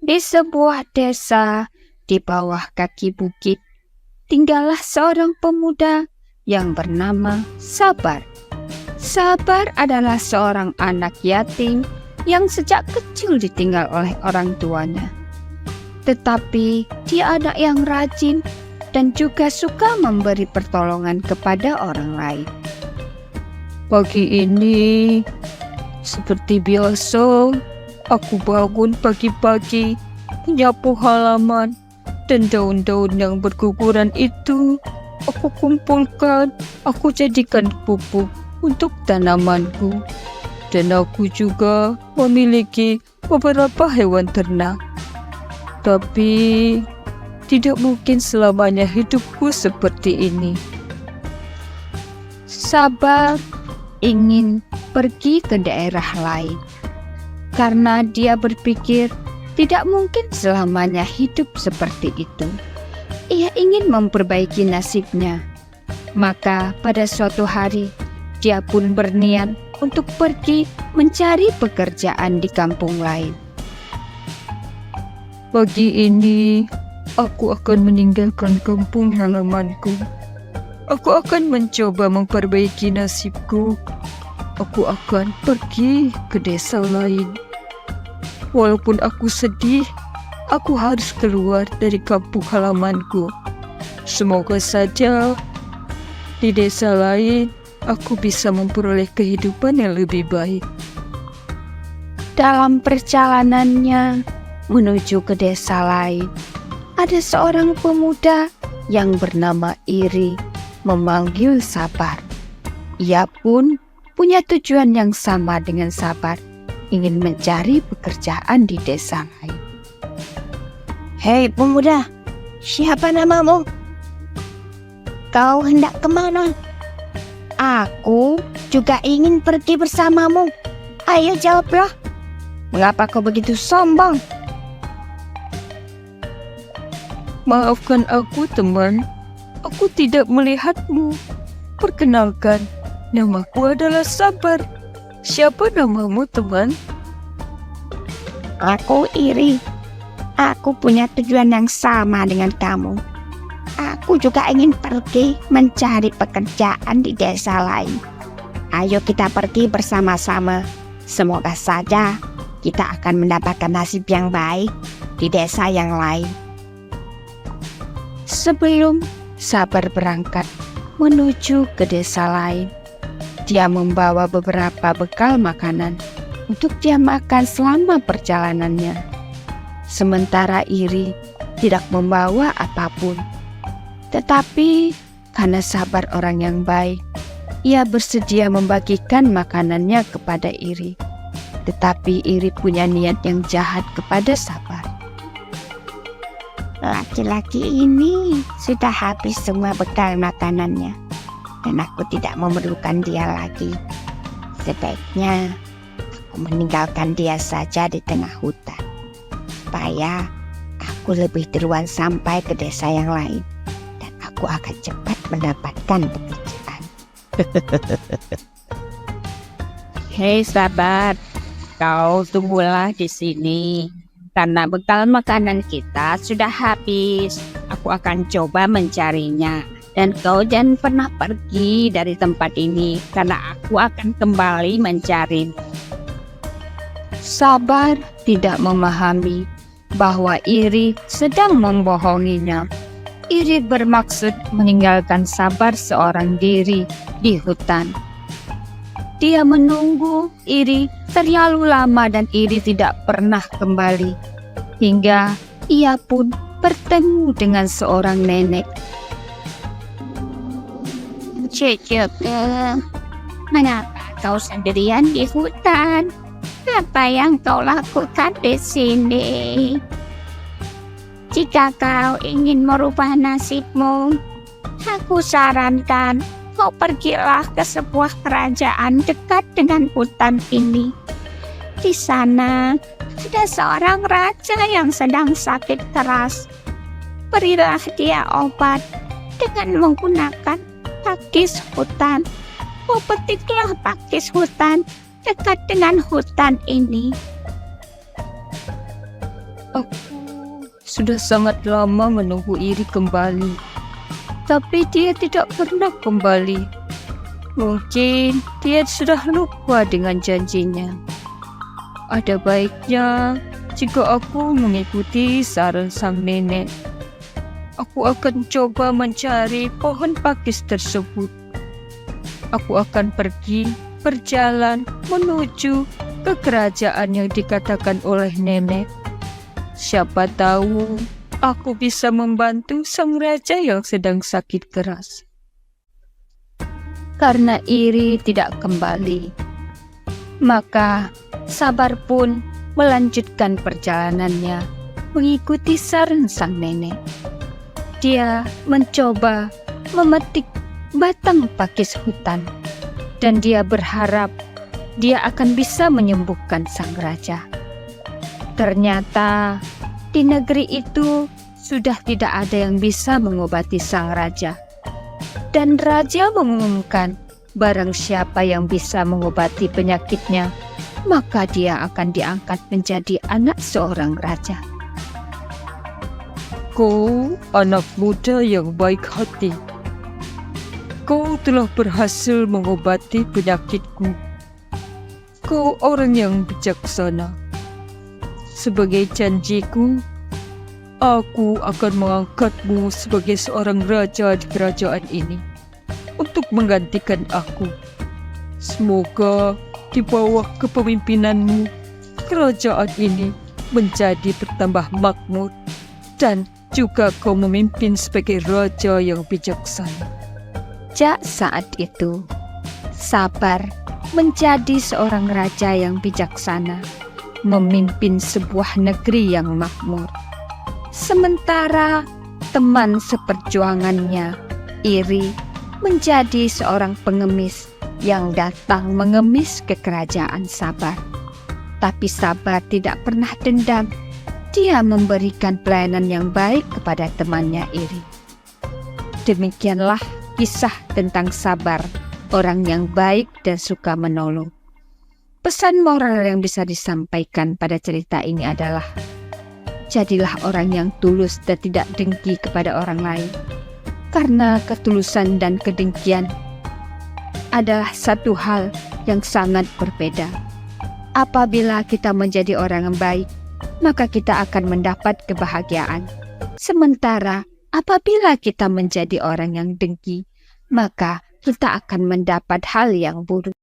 Di sebuah desa di bawah kaki bukit, tinggallah seorang pemuda yang bernama Sabar. Sabar adalah seorang anak yatim yang sejak kecil ditinggal oleh orang tuanya. Tetapi dia anak yang rajin dan juga suka memberi pertolongan kepada orang lain. Pagi ini, seperti biasa, aku bangun pagi-pagi, menyapu halaman, dan daun-daun yang berguguran itu aku kumpulkan, aku jadikan pupuk untuk tanamanku. Dan aku juga memiliki beberapa hewan ternak. Tapi tidak mungkin selamanya hidupku seperti ini. Sabar ingin pergi ke daerah lain karena dia berpikir tidak mungkin selamanya hidup seperti itu. Ia ingin memperbaiki nasibnya. Maka pada suatu hari, dia pun berniat untuk pergi mencari pekerjaan di kampung lain. Pagi ini, aku akan meninggalkan kampung halamanku. Aku akan mencoba memperbaiki nasibku. Aku akan pergi ke desa lain. Walaupun aku sedih, aku harus keluar dari kampung halamanku. Semoga saja di desa lain aku bisa memperoleh kehidupan yang lebih baik. Dalam perjalanannya menuju ke desa lain, ada seorang pemuda yang bernama Iri memanggil Sabar. Ia pun punya tujuan yang sama dengan Sabar, ingin mencari pekerjaan di desa lain. Hei pemuda, siapa namamu? Kau hendak kemana? Aku juga ingin pergi bersamamu. Ayo jawablah. Mengapa kau begitu sombong? Maafkan aku, teman. Aku tidak melihatmu. Perkenalkan, namaku adalah Sabar. Siapa namamu, teman? Aku Iri. Aku punya tujuan yang sama dengan kamu. Aku juga ingin pergi mencari pekerjaan di desa lain. Ayo kita pergi bersama-sama. Semoga saja kita akan mendapatkan nasib yang baik di desa yang lain. Sebelum Sabar berangkat menuju ke desa lain, dia membawa beberapa bekal makanan untuk dia makan selama perjalanannya. Sementara Iri tidak membawa apapun. Tetapi karena Sabar orang yang baik, ia bersedia membagikan makanannya kepada Iri. Tetapi Iri punya niat yang jahat kepada Sabar. Laki-laki ini sudah habis semua bekal makanannya, dan aku tidak memerlukan dia lagi. Sebaiknya aku meninggalkan dia saja di tengah hutan, supaya aku lebih duluan sampai ke desa yang lain, dan aku akan cepat mendapatkan pekerjaan. Hei Sabar, kau tunggulah di sini. Karena bekal makanan kita sudah habis, aku akan coba mencarinya. Dan kau jangan pernah pergi dari tempat ini, karena aku akan kembali mencarimu. Sabar tidak memahami bahwa Iri sedang membohonginya. Iri bermaksud meninggalkan Sabar seorang diri di hutan. Dia menunggu Iri terlalu lama dan Iri tidak pernah kembali. Hingga ia pun bertemu dengan seorang nenek. Cucuku, mengapa kau sendirian di hutan? Apa yang kau lakukan di sini? Jika kau ingin merubah nasibmu, aku sarankan kau pergilah ke sebuah kerajaan dekat dengan hutan ini. Di sana ada seorang raja yang sedang sakit keras. Berilah dia obat dengan menggunakan pakis hutan. Oh, petiklah pakis hutan dekat dengan hutan ini. Aku sudah sangat lama menunggu Iri kembali, tapi dia tidak pernah kembali. Mungkin dia sudah lupa dengan janjinya. Ada baiknya jika aku mengikuti saran sang nenek. Aku akan coba mencari pohon pakis tersebut. Aku akan pergi berjalan menuju ke kerajaan yang dikatakan oleh nenek. Siapa tahu aku bisa membantu sang raja yang sedang sakit keras. Karena Iri tidak kembali, maka Sabar pun melanjutkan perjalanannya mengikuti saran sang nenek. Dia mencoba memetik batang pakis hutan, dan dia berharap dia akan bisa menyembuhkan sang raja. Ternyata di negeri itu sudah tidak ada yang bisa mengobati sang raja. Dan raja mengumumkan barang siapa yang bisa mengobati penyakitnya, maka dia akan diangkat menjadi anak seorang raja. Kau anak muda yang baik hati. Kau telah berhasil mengobati penyakitku. Kau orang yang bijaksana. Sebagai janjiku, aku akan mengangkatmu sebagai seorang raja di kerajaan ini untuk menggantikan aku. Semoga di bawah kepemimpinanmu, kerajaan ini menjadi bertambah makmur dan juga kau memimpin sebagai raja yang bijaksana. Sejak saat itu, Sabar menjadi seorang raja yang bijaksana, memimpin sebuah negeri yang makmur. Sementara teman seperjuangannya, Iri, menjadi seorang pengemis yang datang mengemis ke kerajaan Sabar. Tapi Sabar tidak pernah dendam. Dia memberikan pelayanan yang baik kepada temannya Iri. Demikianlah kisah tentang Sabar, orang yang baik dan suka menolong. Pesan moral yang bisa disampaikan pada cerita ini adalah, jadilah orang yang tulus dan tidak dengki kepada orang lain. Karena ketulusan dan kedengkian adalah satu hal yang sangat berbeda. Apabila kita menjadi orang yang baik, maka kita akan mendapat kebahagiaan. Sementara apabila kita menjadi orang yang dengki, maka kita akan mendapat hal yang buruk.